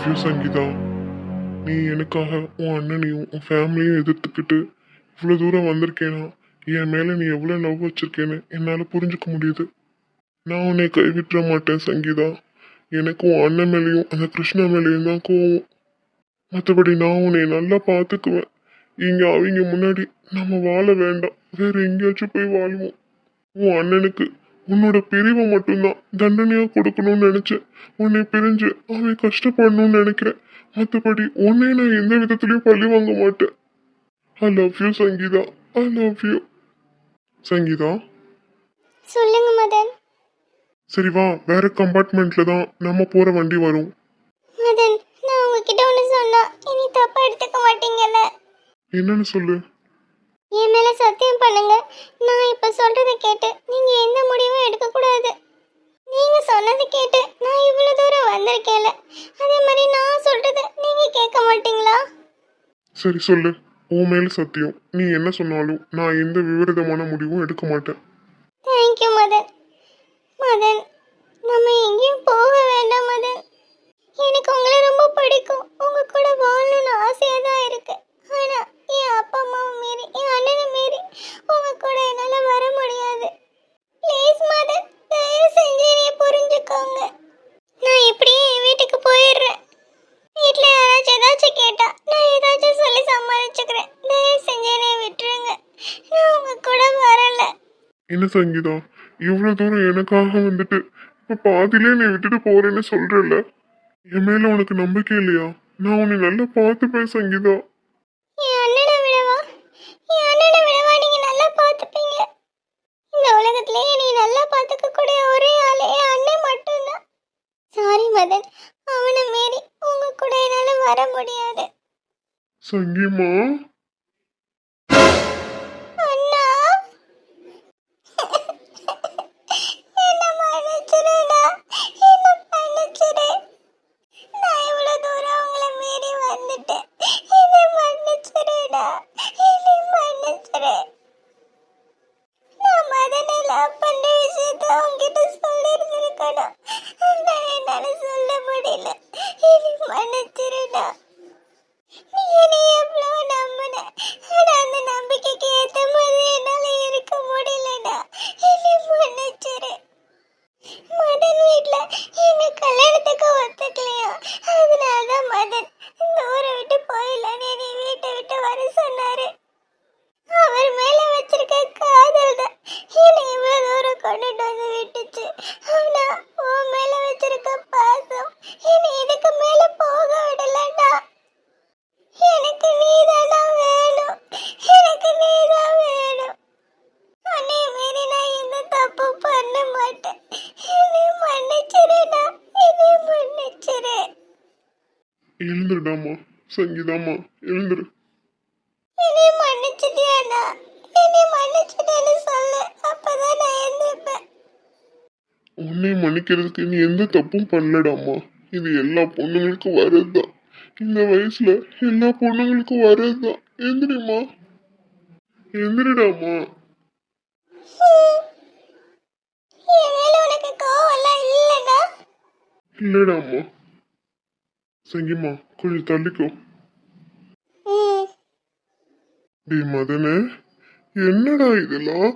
Love you Sangeetha. நீ எனக்காக உன் அண்ணனையும் உன் ஃபேமிலியும் எதிர்த்துக்கிட்டு இவ்வளோ தூரம் வந்திருக்கேனா, என் மேலே நீ எவ்வளோ லவ் வச்சிருக்கேன்னு என்னால் புரிஞ்சுக்க முடியுது. நான் உன்னை கைவிட்டுற மாட்டேன் சங்கீதா. எனக்கு உன் அண்ணன் மேலேயும் அந்த கிருஷ்ணா மேலேயும் தான் கோவம். மற்றபடி நான் உன்னை நல்லா பார்த்துக்குவேன். இங்கே அவங்க முன்னாடி நம்ம வாழ வேண்டாம், வேற எங்கேயாச்சும் போய் வாழுவோம். உன் அண்ணனுக்கு உன்னோட பிரிவை மட்டும்தான் தண்டனையா கொடுக்கணும்னு நினைச்சேன். உன்னை பிரிஞ்சு அவன் கஷ்டப்படணும்னு நினைக்கிறேன். மற்றபடி உன்னை நான் எந்த விதத்துலயும் பழி வாங்க மாட்டேன். I love you Sangeetha. I love you Sangeetha. சொல்லுங்க மதன். சரி வா, வேற கம்பார்ட்மெண்ட்ல தான் நம்ம போற வண்டி வரும். மதன், நான் உங்ககிட்ட ஒன்று சொன்னா இனி தப்பா எடுத்துக்க மாட்டீங்கல்ல? என்னன்னு சொல்லு. என் மேல சத்தியம் பண்ணுங்க. நான் இப்ப சொல்றதை கேட்டு நீங்க எந்த முடிவும் எடுக்க கூடாது. நீங்க சொன்னதை கேட்டு நான் இவ்வளவு தூரம் வந்திருக்கேன்ல, அதே மாதிரி நான் சொல்றதை நீங்க கேட்க மாட்டீங்களா? சரி சொல்லு, உன் மேல சத்தியம். நீ என்ன சொன்னாலும் நான் எந்த விபரீதமான முடிவும் எடுக்க மாட்டேன். தேங்க்யூ மதன். மதன், நம்ம எங்கேயும் போக வேண்டாம் மதன். எனக்கு உங்களை ரொம்ப பிடிக்கும். உங்க கூட வாழணும்னு ஆசையா தான் இருக்கு. ஆனா என் அப்பா அம்மாவை மீறி, என் அண்ணனை மீறி உங்க கூட என்னால வர முடியாது. ப்ளீஸ் மதன், தயவு செஞ்சு என்னைய புரிஞ்சுக்கோங்க. நான் இப்படியே என் வீட்டுக்கு போயிடுறேன். வீட்டுல யாராச்சும் ஏதாச்சும் கேட்டா நான் ஏதாச்சும் சொல்லி சமாளிச்சுக்கிறேன். தயவு செஞ்சு என்னைய விட்டுருங்க. நான் உங்க கூட வரல. என்ன சங்கீதா, இவ்வளவு தூரம் எனக்காக வந்துட்டு இப்ப பாதியிலே நீ விட்டுட்டு போறேன்னு சொல்றல, என் மேல உனக்கு நம்பிக்கை இல்லையா? நான் உன்னை நல்லா பார்த்துப்பேன் சங்கீதா. என் அண்ணனை விடவா? என் அண்ணனை விடவா நீங்க நல்லா பார்த்துப்பீங்க? இந்த உலகத்திலே நீ நல்லா பார்த்துக்க கூடிய ஒரே ஆளு என் அண்ணன் மட்டும்தான். சாரி மதன், அவனை மீறி உங்க கூட என்னால வர முடியாது. சங்கிமா. அண்ணா, என்ன மன்னிச்சிருடா, என்ன மன்னிச்சிரு. நான் இவ்வளவு தூரம் உங்களை மீறி வந்துட்டேன். என்னை மன்னிச்சிருடா, என்னை மன்னிச்சிரு. நான் மதனை லவ் பண்ற விஷயத்த உங்ககிட்ட சொல்லியிருந்திருக்கணும். ஆனா என்னால சொல்ல முடியல. என்னை மன்னிச்சிருடா. நீ என்னை எவ்வளோ நம்பின, ஆனா அந்த நம்பிக்கைக்கு ஏத்த மாதிரி என்னால இருக்க முடியலடா. என்னை மன்னிச்சிரு. மதன் வீட்ல எங்க கல்யாணத்துக்கு ஒத்துக்கலையா, அதனாலதான் மதன் இந்த ஊரை விட்டு போயிடலான்னு என்னை வீட்டை விட்டு வர சொன்னாரு. அவர் மேல வச்சிருக்க காதல் தான் என்னை இவ்வளவு தூரம் கொண்டுட்டு வந்து விட்டுச்சு. ஆனா உன் மேல வச்சிருக்க பாசம் என்னை இதுக்கு மேல போக விடலடா. எனக்கு நீதானா வேணும், எனக்கு நீதான் வேணும். உன்னை மீறி நான் எந்த தப்பும் பண்ண மாட்டேன். என்னை மன்னிச்சிருடா, என்னை மன்னிச்சிரு. எழுந்துருடாமா சங்கீதாமா, எழுந்துரு. என்னை மன்னிச்சிட்டியாடா, என்னை மன்னிச்சிட்டேன்னு சொல்லு, அப்பதான் நான் எழுந்திருப்பேன். உன்னை மன்னிக்கிறதுக்கு நீ எந்த தப்பும் பண்ணலடாமா. இது எல்லா பொண்ணுங்களுக்கும் வர்றதுதான். இந்த வயசுல எல்லா பொண்ணுங்களுக்கும் வர்றதுதான். எந்திரிமா, எந்திரிடாமா. என் மேல உனக்கு கோவம்லாம் இல்லடா. இல்லடாமா. சங்கிமா கொஞ்சம் தள்ளிக்கோ. டேய் மதனே, என்னடா இதெல்லாம்?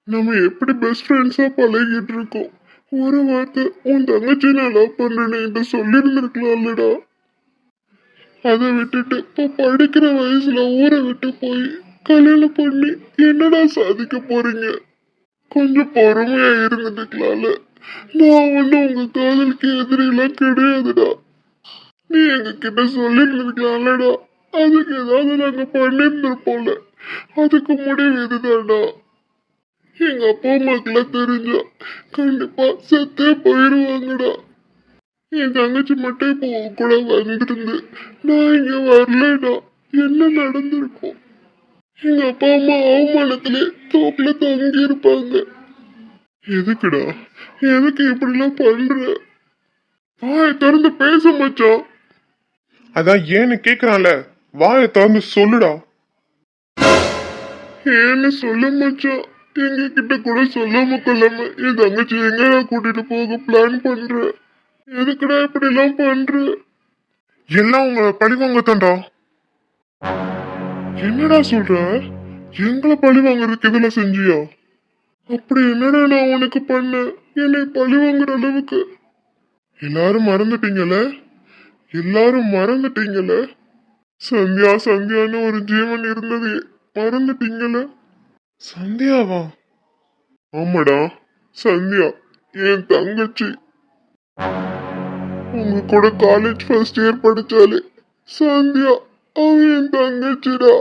நம்ம எப்படி பெஸ்ட் ஃப்ரெண்ட்ஸா பழகிட்டு இருக்கோம். ஒரு வார்த்தை உன் தங்கச்சி நான் லவ் பண்றேன்னு என்கிட்ட சொல்லியிருந்திருக்கலாம்லடா. அதை விட்டுட்டு இப்போ படிக்கிற வயசுல ஊரை விட்டு போய் கல்யாணம் பண்ணி என்னடா சாதிக்க போறீங்க? கொஞ்சம் பொறுமையா இருந்துட்டுக்கலாம்ல. நான் உங்க காதலுக்கு எதிரிலாம் கிடையாதுடா. நீ எங்க கிட்ட சொல்லியிருந்திருக்கலாம்லடா. அதுக்கு ஏதாவது நாங்க பண்ணியிருந்திருப்போம்ல. அதுக்கு முடிவு இதுதான்டா. எங்க அப்பா அம்மாக்கெல்லாம் தெரிஞ்சா கண்டிப்பா செத்தே போயிடுவாங்கடா. என் தங்கச்சி மட்டும் இப்போ உன் கூட வந்திருந்து நான் இங்க வரலடா, என்ன நடந்திருக்கும்? எங்க அப்பா அம்மா அவமானத்திலே தோப்புல தங்கி இருப்பாங்க. எதுக்குடா, எதுக்கு இப்படிலாம் பண்ற? வாயை திறந்து பேச மச்சான். அதான் ஏன்னு கேக்குறான்ல, வாயை திறந்து சொல்லுடா. ஏன்னு சொல்ல மச்சான். எங்க கிட்ட கூட சொல்லாம கொள்ளாம என் தங்கச்சி எங்கடா கூட்டிட்டு போக பிளான் பண்ற? எதுக்குடா இப்படி எல்லாம் பண்ற? எல்லாம் உங்களை பழி வாங்கத்தான்டா. என்னடா சொல்ற? எங்களை பழி வாங்குறதுக்கு இதெல்லாம் செஞ்சியா? அப்படி என்னடா நான் உனக்கு பண்ண என்னை பழி வாங்குற அளவுக்கு? எல்லாரும் மறந்துட்டீங்கல்ல? எல்லாரும் மறந்துட்டீங்கல்ல? சந்தியா சந்தியான்னு ஒரு ஜீவன் இருந்தது மறந்துட்டீங்கல்ல? சந்தியாவா? ஆமாடா, சந்தியா என் தங்கச்சி. உங்க கூட காலேஜ் ஃபர்ஸ்ட் இயர் படிச்சாலே சந்தியா, அவ என் தங்கச்சிடா.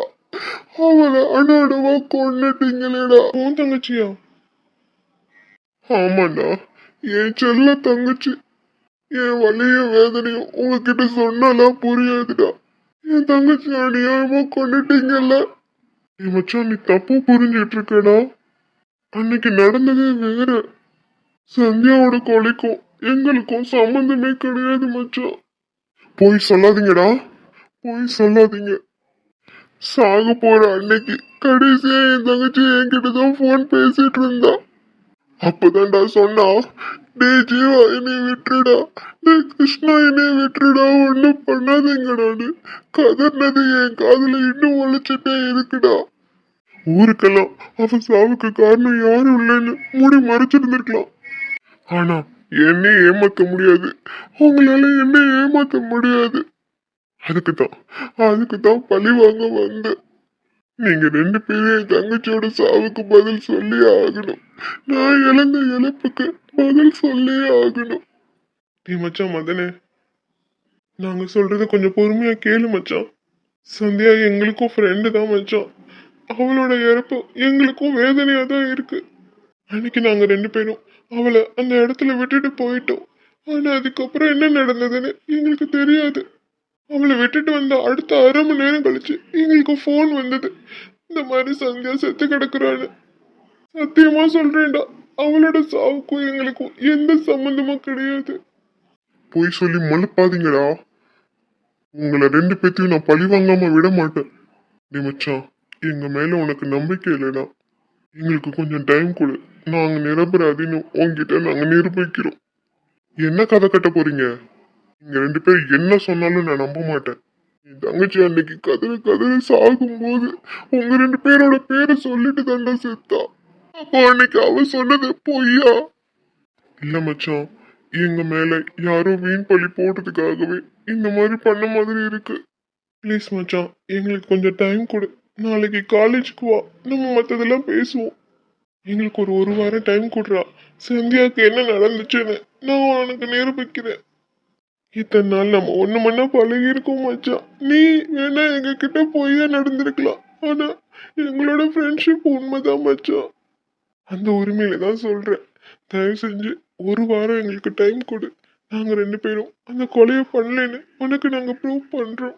அவளை அனாடவா கொன்னுட்டீங்களேடா. உன் தங்கச்சியா? ஆமாண்டா, என் செல்ல தங்கச்சி. என் வலிய வேதனையும் உங்ககிட்ட சொன்னாலாம் புரியாதுடா. என் தங்கச்சி அநியாயமா கொண்டுட்டீங்கல்ல. நீ மச்சான், நீ தப்பு புரிஞ்சிட்டு இருக்கடா. அன்னைக்கு நடந்ததே வேற. சந்தியாவோட கொலைக்கும் எங்களுக்கும் சம்பந்தமே கிடையாது மச்சான். போய் சொல்லாதீங்கடா, போய் சொல்லாதீங்க. சாக போற அன்னைக்கு கடைசியா என் தங்கச்சி என்கிட்ட தான் போன் பேசிட்டு இருந்தா. அப்பதான்டா சொன்னா, டே ஜீவா என்னை விட்டுடா, டே கிருஷ்ணா என்னை விட்டுடா, ஒன்னும் பண்ணாதீங்கடான்னு கதர்னது என் காதுல இன்னும் ஒழிச்சுட்டே இருக்குடா. ஊருக்கெல்லாம் அவ சாவுக்கு காரணம் யாரும் இல்லைன்னு மூடி மறைச்சிருந்திருக்கலாம். ஆனா என்னை ஏமாத்த முடியாது, உங்களால என்னை ஏமாத்த முடியாது. அதுக்குதான் பழி வாங்க வந்தேன். நீங்க ரெண்டு பேரும் என் தங்கச்சியோட சாவுக்கு பதில் சொல்லியே ஆகணும். நான் இழந்த இழப்புக்கு பதில் சொல்லியே ஆகணும். நீ மச்சான் மதனே, நாங்க சொல்றத கொஞ்சம் பொறுமையா கேளு மச்சான். சந்தியா எங்களுக்கும் ஃப்ரெண்டு தான் மச்சான். அவளோட இறப்பு எங்களுக்கும் வேதனையா தான் இருக்கு. அன்னைக்கு நாங்க ரெண்டு பேரும் அவளை அந்த இடத்துல விட்டுட்டு போயிட்டோம். ஆனா அதுக்கப்புறம் என்ன நடந்ததுன்னு எங்களுக்கு தெரியாது. அவளை விட்டுட்டு வந்த அடுத்த அரை மணி நேரம் கழிச்சு எங்களுக்கு போன் வந்தது, இந்த மாதிரி சந்தியா செத்து கிடக்குறான்னு. சத்தியமா சொல்றேன்டா, அவளோட சாவுக்கும் எங்களுக்கும் எந்த சம்பந்தமும் கிடையாது. போய் சொல்லி மழுப்பாதீங்கடா. உங்களை ரெண்டு பேத்தையும் நான் பழி வாங்காம விட மாட்டேன். நீ மச்சான், எங்க மேல உனக்கு நம்பிக்கை இல்லைடா. எங்களுக்கு கொஞ்சம் டைம் கொடு, நாங்க நிரபராதின்னு உங்ககிட்ட நாங்க நிரூபிக்கிறோம். என்ன கதை கட்ட போறீங்க? நீங்க ரெண்டு பேரும் என்ன சொன்னாலும் நான் நம்ப மாட்டேன். என் தங்கச்சி அன்னைக்கு கதறி கதறி சாகும்போது உங்க ரெண்டு பேரோட பேரை சொல்லிட்டு தாண்டா செத்தா. அப்போ அன்னைக்கு அவ சொன்னது பொய்யா? இல்ல மச்சான், எங்க மேல யாரோ வீண் பழி போட்டதுக்காகவே இந்த மாதிரி பண்ண மாதிரி இருக்கு. ப்ளீஸ் மச்சான், எங்களுக்கு கொஞ்சம் டைம் கொடு. நாளைக்கு காலேஜுக்கு வா, நம்ம மற்றதெல்லாம் பேசுவோம். எங்களுக்கு ஒரு வாரம் டைம் கொடுறா. சந்தியாவுக்கு என்ன நடந்துச்சுன்னு நான் உனக்கு நிரூபிக்கிறேன். இத்தனை நாள் நம்ம ஒண்ணு மண்ணா பழகி இருக்கோம் மச்சான். நீ வேணா எங்க கிட்ட பொய்யா நடந்திருக்கலாம், ஆனா எங்களோட ஃப்ரெண்ட்ஷிப் உண்மைதான் மச்சான். அந்த உரிமையில தான் சொல்றேன். தயவு செஞ்சு ஒரு வாரம் எங்களுக்கு டைம் கொடு. நாங்க ரெண்டு பேரும் அந்த கொலையை பண்ணலன்னு உனக்கு நாங்க ப்ரூவ் பண்றோம்.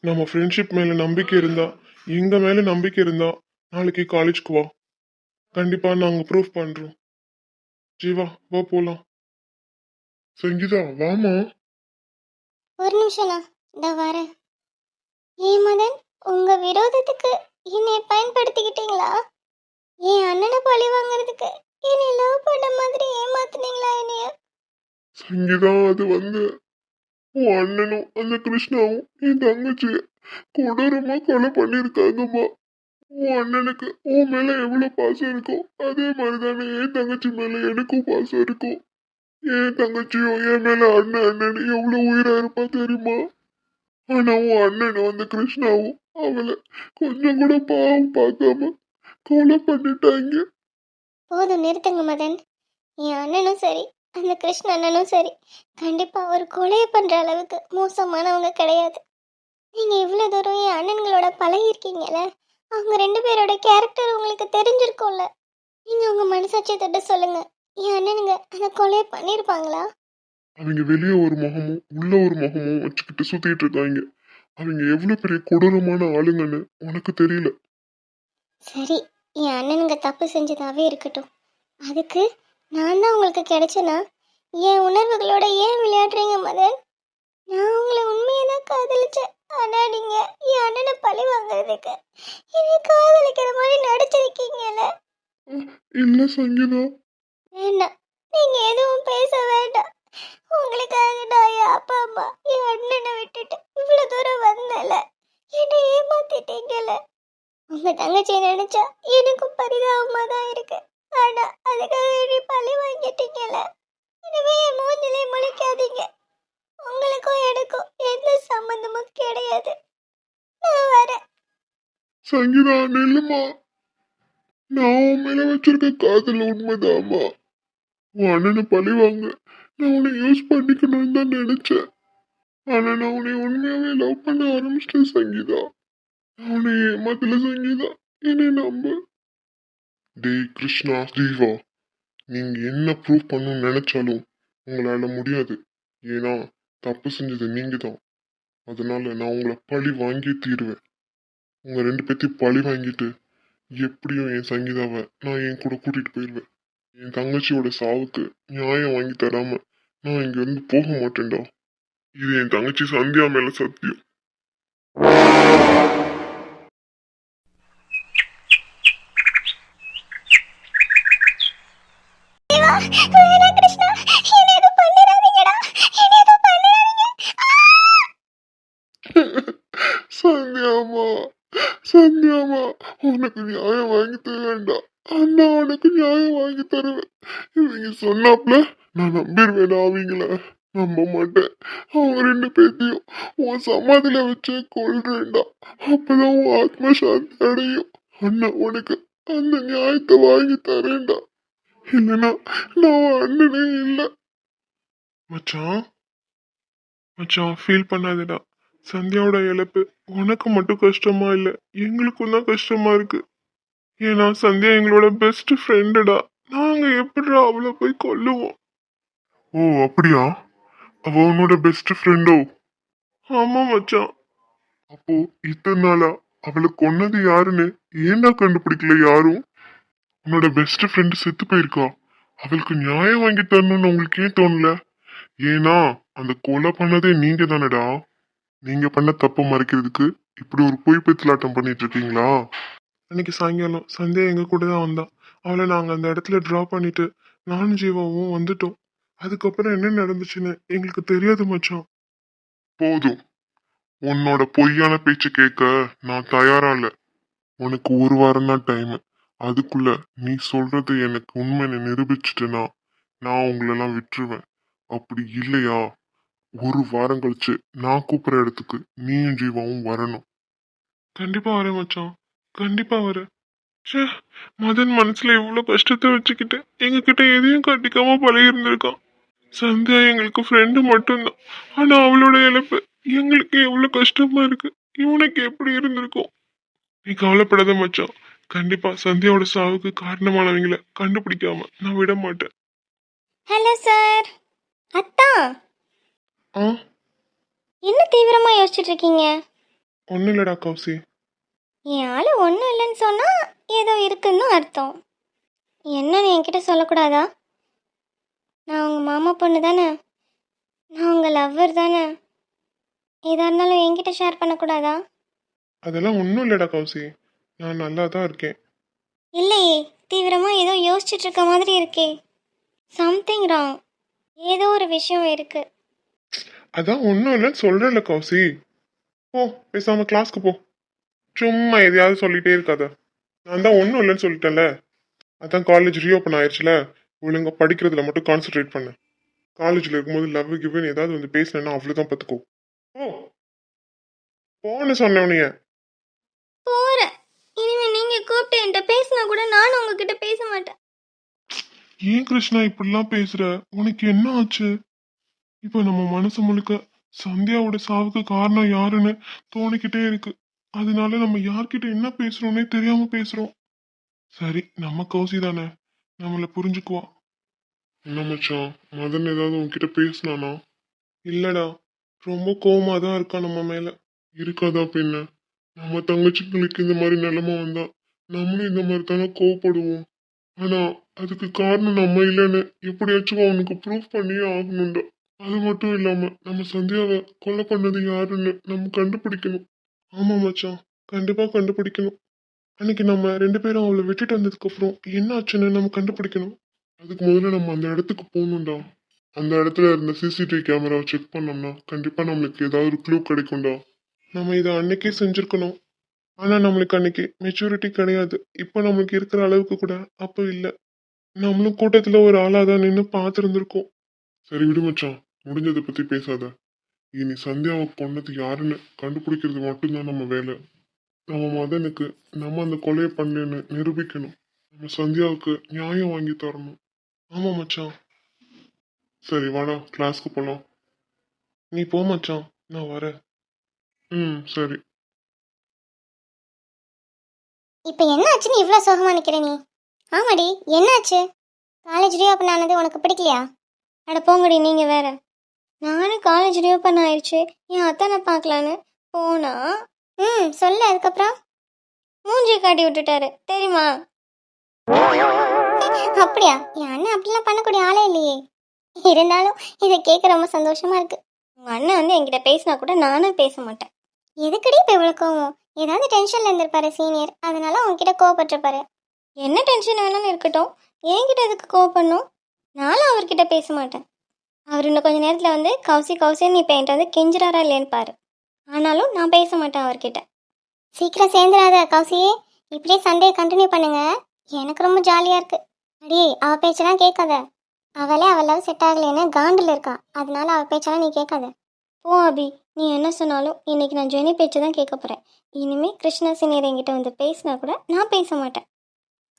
நம்ம ஃப்ரெண்ட்ஷிப் மேல நம்பிக்கை இருந்தா, எங்க மேல நம்பிக்கை இருந்தா நாளைக்கு காலேஜ்க்கு வா. கண்டிப்பா நாங்க ப்ரூவ் பண்றோம். ஜீவா வா போலாம். சங்கீதா வாமா. ஒரு நிமிஷம்ண்ணா, இந்த வரேன். ஏன் மதன், உங்க விரோதத்துக்கு என்னை பயன்படுத்திக்கிட்டீங்களா? என் அண்ணனை பழி வாங்குறதுக்கு என்னை லவ் பண்ண மாதிரி ஏமாத்துனீங்களா என்னைய? சங்கீதா, அது வந்து உன் அண்ணனும் அந்த கிருஷ்ணாவும் என் தங்கச்சிய கொடூரமா கொலை பண்ணிருக்காங்கம்மா. உன் அண்ணனுக்கு உன் மேல எவ்வளவு பாசம் இருக்கும், அதே மாதிரிதானே என் தங்கச்சி மேல எனக்கும் பாசம் இருக்கும். என் தங்கச்சியும் என் மேல அண்ணன் அண்ணன் எவ்வளவு உயிரா இருப்பா தெரியுமா? ஆனா உன் அண்ணனும் அந்த கிருஷ்ணாவும் அவளை கொஞ்சம் கூட பாவம் பார்க்காம கொலை பண்ணிட்டாங்க. போதும் நிறுத்துங்க மதன். என் அண்ணனும் சரி, அந்த கிருஷ்ண அண்ணனும் சரி, கண்டிப்பா ஒரு கொலையை பண்ற அளவுக்கு மோசமானவங்க கிடையாது. நீங்க இவ்வளவு தூரம் என் அண்ணன்களோட பழகிருக்கீங்கல்ல, அவங்க ரெண்டு பேரோட கேரக்டர் உங்களுக்கு தெரிஞ்சிருக்கும்ல. நீங்க உங்க மனசாட்சியை தட்ட சொல்லுங்க, என் அண்ணனுங்க அந்த கொலையை பண்ணிருப்பாங்களா? அவங்க வெளியே ஒரு முகமும் உள்ள ஒரு முகமும் வச்சுக்கிட்டு சுத்திட்டு இருக்காங்க. அவங்க எவ்வளவு பெரிய கொடூரமான ஆளுங்கன்னு உனக்கு தெரியல. சரி, என் அண்ணனுங்க தப்பு செஞ்சதாவே இருக்கட்டும். அதுக்கு நான் தான் உங்களுக்கு கிடைச்சேனா? என் உணர்வுகளோட ஏன் விளையாடுறீங்க மதன்? நான் உங்களை உண்மையை தான் காதலிச்சேன். ஆனா நீங்க என் அண்ணனை பழி வாங்குறதுக்கு என்னை காதலிக்கிற மாதிரி நடிச்சிருக்கீங்கல்ல. இல்ல சங்கீதா. வேண்டாம், நீங்க எதுவும் பேச வேண்டாம். உங்களுக்காக நான் என் அப்பா அம்மா என் அண்ணனை விட்டுட்டு இவ்வளவு தூரம் வந்தல, என்னை ஏமாத்திட்டீங்கல்ல. உங்க தங்கச்சியை நினைச்சா எனக்கும் பரிதாபமா தான் இருக்கு. ஆனா அதுக்காக என்னை பழி வாங்கிட்டீங்கல்ல. இனிமே என் மூஞ்சிலே முழிக்காதீங்க. உங்களுக்கும் எனக்கும் எந்த சம்பந்தமும் கிடையாது. நான் வரேன். சங்கீதா நில்லுமா. நான் உன் மேல வச்சிருக்க காதல் உண்மைதாம்மா. உன் அண்ணனை பழி வாங்க நான் உன்னை யூஸ் பண்ணிக்கணும்னு தான் நினைச்சேன். ஆனா நான் உன்னை உண்மையாவே லவ் பண்ண ஆரம்பிச்சிட்டேன் சங்கீதா. நான் உன்னை ஏமாத்தல சங்கீதா, என்னை நம்பு. டேய் கிருஷ்ணா ஜீவா, நீங்க என்ன ப்ரூவ் பண்ணணும்னு நினைச்சாலும் உங்களால முடியாது. ஏன்னா தப்பு செஞ்சது நீங்க தான். அதனால நான் உங்களை பழி வாங்கி தீருவேன். உங்க ரெண்டு பேர்த்தையும் பழி வாங்கிட்டு எப்படியும் என் சங்கீதாவை நான் என் கூட கூட்டிட்டு போயிடுவேன். என் தங்கச்சியோட சாவுக்கு நியாயம் வாங்கி தராம நான் இங்க இருந்து போக மாட்டேன்டா. இது என் தங்கச்சி சந்தியா மேல சத்தியம். வேணாம் கிருஷ்ணா, என்னை எதுவும் பண்ணிடாதீங்கடா, என்னை எதுவும் பண்ணிடாதீங்க. சந்தியாமா, சந்தியாமா, உனக்கு நியாயம் வாங்கி தரேன்டா. அண்ணா உனக்கு நியாயம் வாங்கி தருவேன். இவங்க சொன்னாப்ல நான் நம்பிடுவேன். அவங்கள நம்ப மாட்டேன். அவங்க ரெண்டு பேர்த்தையும் உன் சமாதியில வச்சு கொள்றேன்டா. அப்பதான் உன் ஆத்மா சாந்தி அடையும். அண்ணா உனக்கு அந்த நியாயத்தை வாங்கி தரேன்டா. இல்லைன்னா நான் உன் அண்ணனே இல்லை. மச்சான், மச்சான் ஃபீல் பண்ணாதடா. சந்தியாவோட இழப்பு உனக்கு மட்டும் கஷ்டமா இல்லை, எங்களுக்கும் தான் கஷ்டமா இருக்கு. ஏன்னா சந்தியா எங்களோட பெஸ்ட் ஃப்ரெண்டுடா. நாங்க எப்படிடா அவளை போய் கொல்லுவோம்? ஓ அப்படியா? அவ உன்னோட பெஸ்ட் ஃப்ரெண்டோ? ஆமா மச்சான். அப்போ இத்தனை நாளா அவளை கொன்னது யாருன்னு ஏன்டா கண்டுபிடிக்கல யாரும்? உன்னோட பெஸ்ட் ஃப்ரெண்டு செத்து போயிருக்கா. அவளுக்கு நியாயம் வாங்கி தரணும்னு உங்களுக்கு ஏன் தோணல? ஏன்னா அந்த கொலை பண்ணதே நீங்க தானடா. நீங்க பண்ண தப்பு மறைக்கிறதுக்கு இப்படி ஒரு பொய் பித்தலாட்டம் பண்ணிட்டு இருக்கீங்களா? அன்னைக்கு சாயங்காலம் சந்தியா எங்க கூட தான் வந்தா. அவளை நாங்க அந்த இடத்துல டிராப் பண்ணிட்டு நானும் ஜீவாவும் வந்துட்டோம். அதுக்கப்புறம் என்ன நடந்துச்சுன்னு எங்களுக்கு தெரியாது மச்சான். போதும், உன்னோட பொய்யான பேச்சு கேட்க நான் தயாரா இல்ல. உனக்கு ஒரு வாரம் தான் டைம். அதுக்குள்ள நீ சொல்றது எனக்கு உண்மையை நிரூபிச்சுட்டேன்னா நான் உங்களெல்லாம் விட்டுருவேன். அப்படி இல்லையா, ஒரு வாரம் கழிச்சு நான் கூப்பிடுற இடத்துக்கு நீயும் ஜீவாவும் வரணும். கண்டிப்பா வரேன் மச்சான், கண்டிப்பா வரேன். ச்சே, மதன் மனசுல இவ்வளவு கஷ்டத்தை வச்சுக்கிட்டு எங்க கிட்ட எதையும் கட்டிக்காம பழகி இருந்திருக்கான். சந்தியா எங்களுக்கு ஃப்ரெண்டு மட்டும்தான். ஆனா அவளோட இழப்பு எங்களுக்கு எவ்வளவு கஷ்டமா இருக்கு. இவனுக்கு எப்படி இருந்திருக்கும்? நீ கவலைப்படாத மச்சான். கண்டிப்பா சந்தியாவோட சாவுக்கு காரணமானவங்கள கண்டுபிடிக்காம நான் விட மாட்டேன். Hello sir. அத்தா, ஆ, என்ன தீவிரமா யோசிச்சுட்டு இருக்கீங்க? ஒன்னும் இல்லடா கௌசி. என் ஆளு ஒன்றும் இல்லைன்னு சொன்னா ஏதோ இருக்குன்னு அர்த்தம். என்னன்னு என்கிட்ட சொல்லக்கூடாதா? நான் உங்க மாமா பொண்ணு தானே, நான் உங்க லவ்வர் தானே. எதா இருந்தாலும் என்கிட்ட ஷேர் பண்ணக்கூடாதா? அதெல்லாம் ஒன்னும் இல்லடா கௌசி, நான் நல்லா தான் இருக்கேன். இல்லையே, தீவிரமா ஏதோ யோசிச்சுட்டு இருக்க மாதிரி இருக்கே. Something wrong. ஏதோ ஒரு விஷயம் இருக்கு. அதான் ஒன்னும் இல்லைன்னு சொல்றேன்ல கௌசி. போ, பேசாம கிளாஸ்க்கு போ. சும்மா எதையாவது சொல்லிட்டே இருக்காத. நான் தான் ஒன்றும் இல்லைன்னு சொல்லிட்டேன்ல. அதான் காலேஜ் ரீஓப்பன் ஆயிடுச்சுல, ஒழுங்கா படிக்கிறதுல மட்டும் கான்சென்ட்ரேட் பண்ணு. காலேஜில் இருக்கும்போது லவ் கிவ்னு ஏதாவது வந்து பேசினேன்னா அவ்வளோதான் பார்த்துக்கோ. ஓ, போன்னு சொன்னவனைய. போறேன். இனிமே நீங்க கூப்பிட்டு என்கிட்ட பேசினா கூட நானும் உங்ககிட்ட பேச மாட்டேன். ஏன் கிருஷ்ணா இப்படிலாம் பேசுற? உனக்கு என்ன ஆச்சு? இப்போ நம்ம மனசு முழுக்க சந்தியாவோட சாவுக்கு காரணம் யாருன்னு தோணிக்கிட்டே இருக்கு. அதனால நம்ம யார்கிட்ட என்ன பேசுறோம்னே தெரியாம பேசுறோம். சரி, நம்ம கௌசி தானே, நம்மள புரிஞ்சுக்குவா. என்ன மச்சான், மதன் ஏதாவது உன்கிட்ட பேசினானா? இல்லடா, ரொம்ப கோவமா தான் இருக்கா நம்ம மேல. இருக்காதா பின்ன? நம்ம தங்கச்சிங்களுக்கு இந்த மாதிரி நிலைமை வந்தா நம்மளும் இந்த மாதிரி தானே கோவப்படுவோம். ஆனா அதுக்கு காரணம் நம்ம இல்லைன்னு எப்படியாச்சும் அவனுக்கு ப்ரூஃப் பண்ணியே ஆகணும்டா. அது மட்டும் இல்லாம நம்ம சந்தியாவை கொலை பண்ணது யாருன்னு நம்ம கண்டுபிடிக்கணும். ஆமா மச்சான், கண்டிப்பா கண்டுபிடிக்கணும். அன்னைக்கு நம்ம ரெண்டு பேரும் அவளை விட்டுட்டு வந்ததுக்கு அப்புறம் என்ன ஆச்சுன்னு நம்ம கண்டுபிடிக்கணும். அதுக்கு முதல்ல நம்ம அந்த இடத்துக்கு போகணும்டா. அந்த இடத்துல இருந்த சிசிடிவி கேமராவை செக் பண்ணோம்னா கண்டிப்பா நம்மளுக்கு ஏதாவது ஒரு க்ளூ கிடைக்கும்டா. நம்ம இதை அன்னைக்கே செஞ்சிருக்கணும். ஆனா நம்மளுக்கு அன்னைக்கு மெச்சூரிட்டி கிடையாது. இப்போ நம்மளுக்கு இருக்கிற அளவுக்கு கூட அப்போ இல்லை. நம்மளும் கூட்டத்துல ஒரு ஆளா தான் நின்று பார்த்துருந்துருக்கோம். சரி விடு மச்சான், முடிஞ்சதை பத்தி பேசாத. இனி சந்தியாவை கொன்னது யாருன்னு கண்டுபிடிக்கிறது மட்டும்தான் நம்ம வேலை. நம்ம மதனுக்கு நம்ம அந்த கொலையை பண்ணேன்னு நிரூபிக்கணும். நம்ம சந்தியாவுக்கு நியாயம் வாங்கி தரணும். ஆமா மச்சான். சரி வாடா, கிளாஸ்க்கு போலாம். நீ போ மச்சான், நான் வரேன். ம் சரி. இப்போ என்ன ஆச்சுன்னு இவ்வளோ சோகமாக நிற்கிற நீ? ஆமாடி, என்னாச்சு? காலேஜ் ரீஓப்பன் ஆனது உனக்கு பிடிக்கலையா? அட போங்கடி, நீங்கள் வேற. நானும் காலேஜ் ரீஓப்பன் ஆயிடுச்சு, என் அத்தனை பார்க்கலான்னு போனா சொல்லு. அதுக்கப்புறம் மூஞ்சி காட்டி விட்டுட்டாரு தெரியுமா? அப்படியா? என் அண்ணன் அப்படிலாம் பண்ணக்கூடிய ஆளே இல்லையே. இருந்தாலும் இதை கேட்க ரொம்ப சந்தோஷமா இருக்கு. உங்க அண்ணன் வந்து என்கிட்ட பேசினா கூட நானும் பேச மாட்டேன். எதுக்கடி இப்போ இவ்வளோ கோவம்? ஏதாவது டென்ஷன்ல இருந்திருப்பாரு சீனியர், அதனால உங்ககிட்ட கோவப்பட்டிருப்பாரு. என்ன டென்ஷன் வேணாலும் இருக்கட்டும், என்கிட்ட எதுக்கு கோவப்படணும்? நானும் அவர்கிட்ட பேச மாட்டேன். அவர் இன்னும் கொஞ்ச நேரத்தில் வந்து கௌசி கௌசின்னு இப்போ என்கிட்ட வந்து கெஞ்சுறாரா இல்லையான்னு பாரு. ஆனாலும் நான் பேச மாட்டேன் அவர்கிட்ட. சீக்கிரம் சேர்ந்துடாத கௌசியே, இப்படியே சண்டையை கண்டினியூ பண்ணுங்க. எனக்கு ரொம்ப ஜாலியாக இருக்கு. அடி, அவ பேச்செல்லாம் கேட்காத. அவளே அவள் லவ் செட் ஆகலைன்னு காண்டில் இருக்கா, அதனால அவள் பேச்செல்லாம் நீ கேட்காத. போ அபி, நீ என்ன சொன்னாலும் இன்னைக்கு நான் ஜெனி பேச்சு தான் கேட்க போகிறேன். இனிமேல் கிருஷ்ணா சீனியர் என்கிட்ட வந்து பேசினா கூட நான் பேச மாட்டேன்.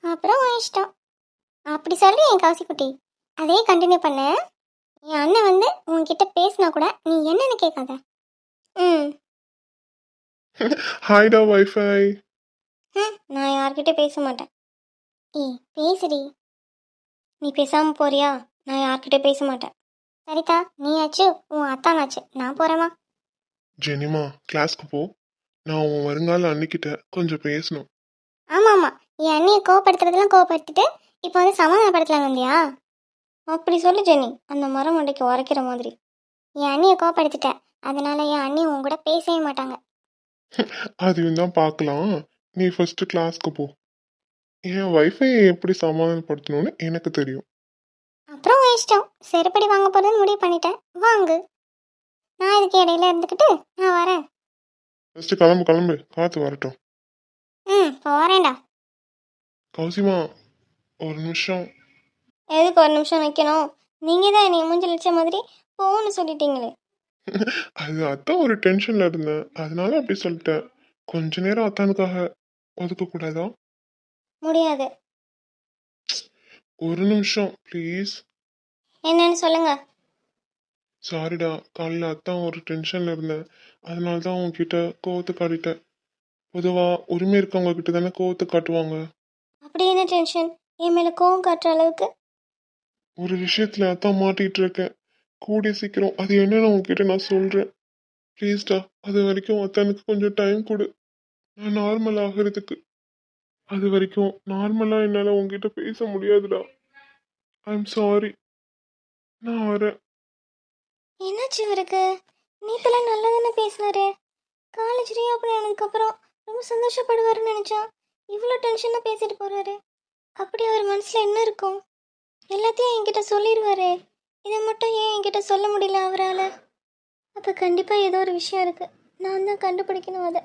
அப்புறம் உன் இஷ்டம். அப்படி சொல்கிறேன் என் காசி குட்டி, அதே கண்டினியூ பண்ண. என் அண்ணன் வந்து உன்கிட்ட பேசினா கூட நீ என்னன்னு கேட்காத. ம் ஹாய்டா வைஃபை. நான் யார்கிட்ட பேச மாட்டேன். ஏய் பேசுடி. நீ பேசாமல் போறியா? நான் யார்கிட்ட பேச மாட்டேன். சரிதா, நீயாச்சு உன் அத்தானாச்சு, நான் போகிறேம்மா. ஜெனிமா, கிளாஸ்க்கு போ. நான் உன் வருங்கால அன்னிக்கிட்ட கொஞ்சம் பேசணும். ஆமாம் ஆமாம், என் அண்ணியை கோவப்படுத்துறதெல்லாம் கோவப்படுத்திட்டு இப்போ வந்து சமாதானப்படுத்தலாம் வந்தியா? அப்படி சொல்லு ஜெனி, அந்த மரம் மண்டைக்கு உரைக்கிற மாதிரி. என் அண்ணியை கோவப்படுத்திட்டேன், அதனால என் அண்ணி உன் கூட பேசவே மாட்டாங்க. அதையும் தான் பார்க்கலாம். நீ ஃபர்ஸ்ட் கிளாஸ்க்கு போ. என் வைஃபையை எப்படி சமாதானப்படுத்தணும்னு எனக்கு தெரியும். அப்புறம் உன் இஷ்டம். செருப்படி வாங்க போகிறதுன்னு முடிவு பண்ணிட்டேன், வாங்கு. நான் இதுக்கு இடையில இருந்துக்கிட்டு நான் வரேன். ஃபர்ஸ்ட் கிளம்பு கிளம்பு, காத்து வரட்டும். போகிறேன்டா. கௌசிமா, ஒரு நிமிஷம். எதுக்கு ஒரு நிமிஷம் நிற்கணும்? நீங்கள் தான் என்னை மூஞ்சில் வச்ச மாதிரி போன்னு சொல்லிட்டீங்களே. அது அதான் ஒரு டென்ஷன்ல இருந்தேன், அதனால அப்படி சொல்லிட்டேன். கொஞ்ச நேரம் அத்தானுக்காக ஒதுக்க கூடாதா? முடியாது. ஒரு நிமிஷம் ப்ளீஸ். என்னன்னு சொல்லுங்க. சாரிடா, காலையில் அத்தான் ஒரு டென்ஷன்ல இருந்தேன், அதனால தான் உங்ககிட்ட கோவத்தை காட்டிட்டேன். பொதுவா உரிமை இருக்கவங்க கிட்ட தானே கோவத்தை காட்டுவாங்க. அப்படி என்ன டென்ஷன் என் மேலே கோவம் காட்டுற அளவுக்கு? ஒரு விஷயத்துல அதான் மாட்டிட்டு இருக்கேன். கூடிய சீக்கிரம் அது என்னன்னு உங்ககிட்ட நான் சொல்றேன். ப்ளீஸ்டா, அது வரைக்கும் அத்தானுக்கு கொஞ்சம் டைம் கொடு, நான் நார்மல் ஆகிறதுக்கு. அது வரைக்கும் நார்மலா என்னால உங்ககிட்ட பேச முடியாதுடா. I'm sorry. நான் வரேன். என்னாச்சு இவருக்கு? நேத்தெல்லாம் நல்லா தானே பேசினாரு. காலேஜ் ரீஓப்பன் ஆனதுக்கப்புறம் ரொம்ப சந்தோஷப்படுவாருன்னு நினச்சா இவ்வளோ டென்ஷனாக பேசிட்டு போகிறாரு. அப்படி அவர் மனசில் என்ன இருக்கும்? எல்லாத்தையும் என்கிட்ட சொல்லிடுவாரு. இதை மட்டும் ஏன் என்கிட்ட சொல்ல முடியல அவரால்? அப்போ கண்டிப்பாக ஏதோ ஒரு விஷயம் இருக்குது, நான் தான் கண்டுபிடிக்கணும் அதை.